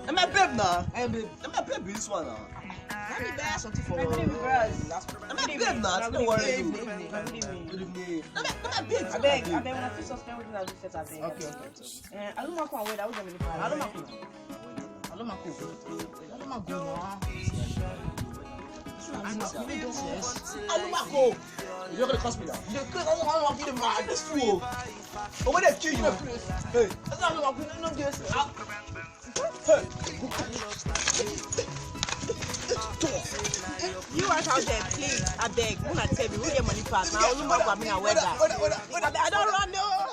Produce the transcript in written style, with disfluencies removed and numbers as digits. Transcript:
I'm a babe now. I'm a babe this one now. Let me buy something for Good evening, bros. I'm a babe now. Don't worry. Good evening. Good evening. I'm a babe. I beg, when I feel suspend what I do first, I beg. Okay. I don't know how to wear that. I don't know. Alumako. You're gonna cost me now. Because I don't want to be the man. This fool. But when they kill you, hey. I don't want to be the You are out there, please. I beg. When I tell you, we get money fast. Now, I don't know.